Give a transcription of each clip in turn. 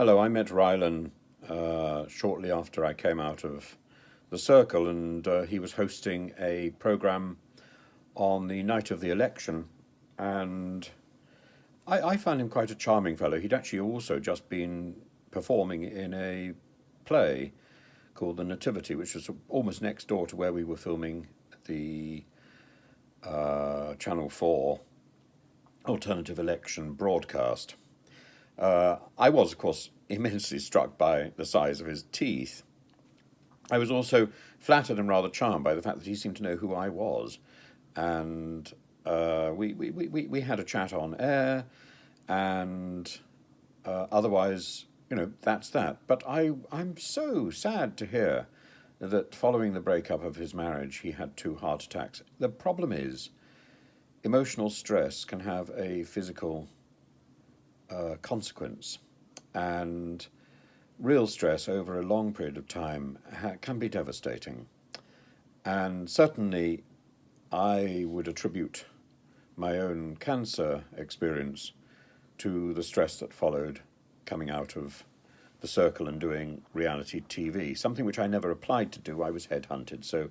Hello, I met Rylan shortly after I came out of the circle, and he was hosting a program on the night of the election. And I found him quite a charming fellow. He'd actually also just been performing in a play called The Nativity, which was almost next door to where we were filming the Channel 4 alternative election broadcast. I was, of course, immensely struck by the size of his teeth. I was also flattered and rather charmed by the fact that he seemed to know who I was. And we had a chat on air, and otherwise, that's that. But I'm so sad to hear that following the breakup of his marriage, he had two heart attacks. The problem is, emotional stress can have a physical consequence, and real stress over a long period of time can be devastating. And certainly, I would attribute my own cancer experience to the stress that followed coming out of the circle and doing reality TV, something which I never applied to do. I was headhunted, so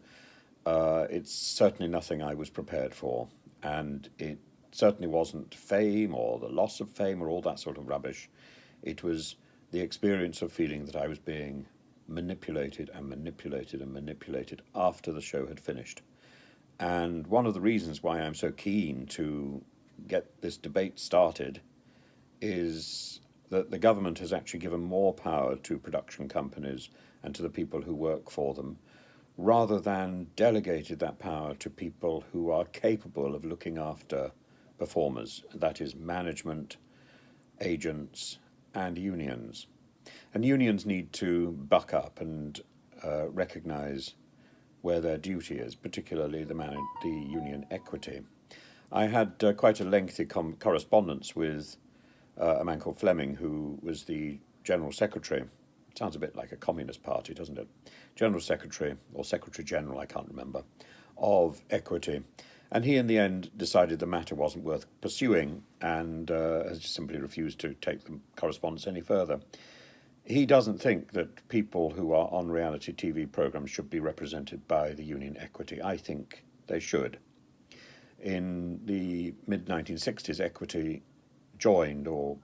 it's certainly nothing I was prepared for, and it certainly wasn't fame or the loss of fame or all that sort of rubbish. It was the experience of feeling that I was being manipulated and manipulated and manipulated after the show had finished. And one of the reasons why I'm so keen to get this debate started is that the government has actually given more power to production companies and to the people who work for them, rather than delegated that power to people who are capable of looking after performers, that is, management, agents, and unions. And unions need to buck up and recognise where their duty is, particularly the union equity. I had quite a lengthy correspondence with a man called Fleming, who was the General Secretary. Sounds a bit like a Communist Party, doesn't it? General Secretary, or Secretary General, I can't remember, of Equity. And he, in the end, decided the matter wasn't worth pursuing and has simply refused to take the correspondence any further. He doesn't think that people who are on reality TV programs should be represented by the union Equity. I think they should. In the mid-1960s, Equity joined or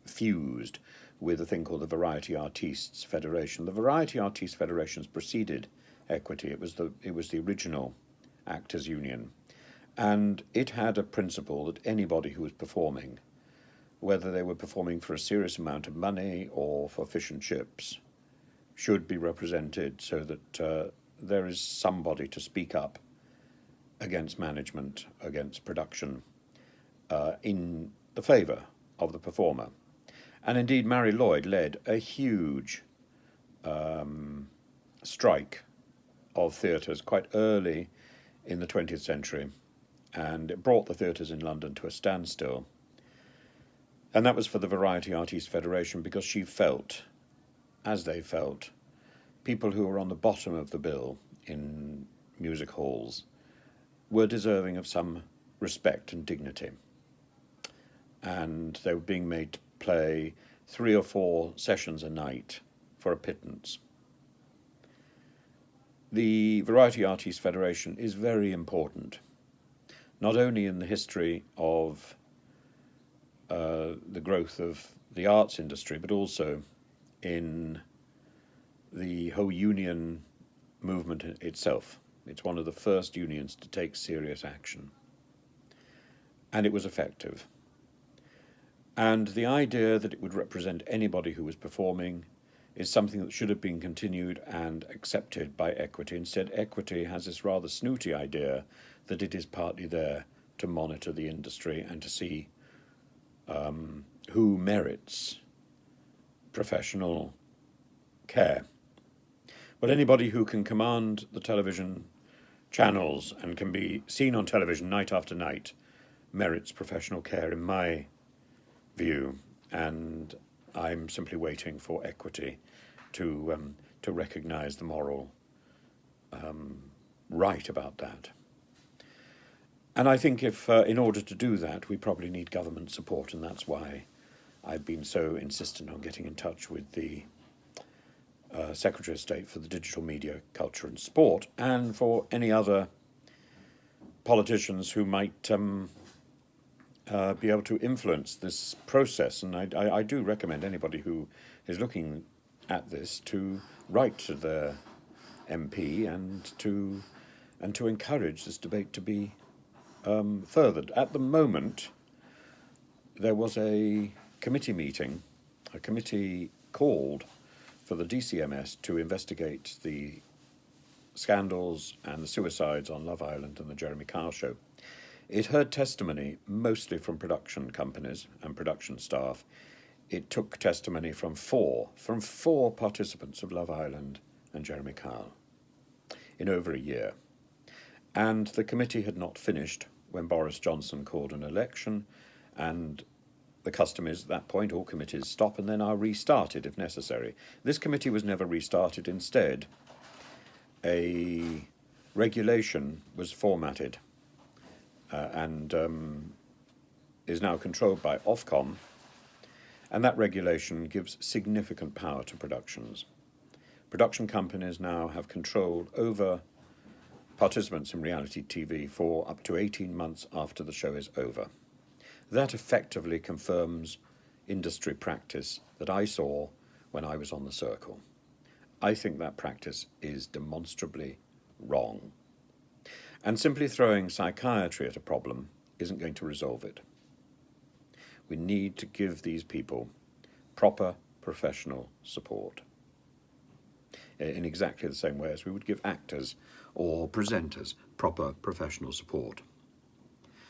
fused with a thing called the Variety Artists Federation. The Variety Artists Federations preceded Equity. It was the original actors' union. And it had a principle that anybody who was performing, whether they were performing for a serious amount of money or for fish and chips, should be represented so that there is somebody to speak up against management, against production, in the favour of the performer. And indeed, Mary Lloyd led a huge strike of theatres quite early in the 20th century, and it brought the theatres in London to a standstill. And that was for the Variety Artists Federation, because she felt, as they felt, people who were on the bottom of the bill in music halls were deserving of some respect and dignity. And they were being made to play 3 or 4 sessions a night for a pittance. The Variety Artists Federation is very important, not only in the history of the growth of the arts industry, but also in the whole union movement itself. It's one of the first unions to take serious action. And it was effective. And the idea that it would represent anybody who was performing is something that should have been continued and accepted by Equity. Instead, Equity has this rather snooty idea that it is partly there to monitor the industry and to see who merits professional care. Well, anybody who can command the television channels and can be seen on television night after night merits professional care, in my view, and I'm simply waiting for Equity to recognise the moral right about that. And I think if, in order to do that, we probably need government support, and that's why I've been so insistent on getting in touch with the Secretary of State for the Digital Media, Culture and Sport, and for any other politicians who might be able to influence this process. And I do recommend anybody who is looking at this to write to their MP and to encourage this debate to be furthered. At the moment, there was a committee meeting, a committee called for the DCMS to investigate the scandals and the suicides on Love Island and the Jeremy Kyle show. It heard testimony mostly from production companies and production staff. It took testimony from four participants of Love Island and Jeremy Kyle in over a year. And the committee had not finished when Boris Johnson called an election, and the custom is at that point all committees stop and then are restarted if necessary. This committee was never restarted. Instead, a regulation was formatted and is now controlled by Ofcom, and that regulation gives significant power to productions. Production companies now have control over participants in reality TV for up to 18 months after the show is over. That effectively confirms industry practice that I saw when I was on the circle. I think that practice is demonstrably wrong. And simply throwing psychiatry at a problem isn't going to resolve it. We need to give these people proper professional support in exactly the same way as we would give actors or presenters proper professional support.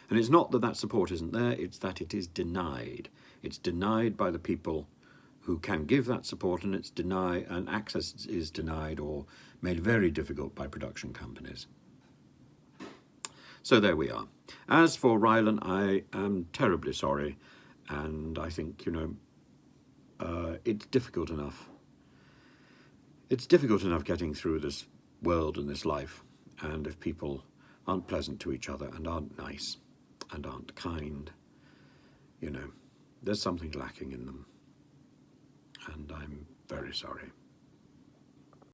And it's not that that support isn't there, it's that it is denied. It's denied by the people who can give that support, and it's denied, and access is denied or made very difficult by production companies. So there we are. As for Rylan, I am terribly sorry, and I think, it's difficult enough. It's difficult enough getting through this world and this life, and if people aren't pleasant to each other and aren't nice and aren't kind, there's something lacking in them, and I'm very sorry.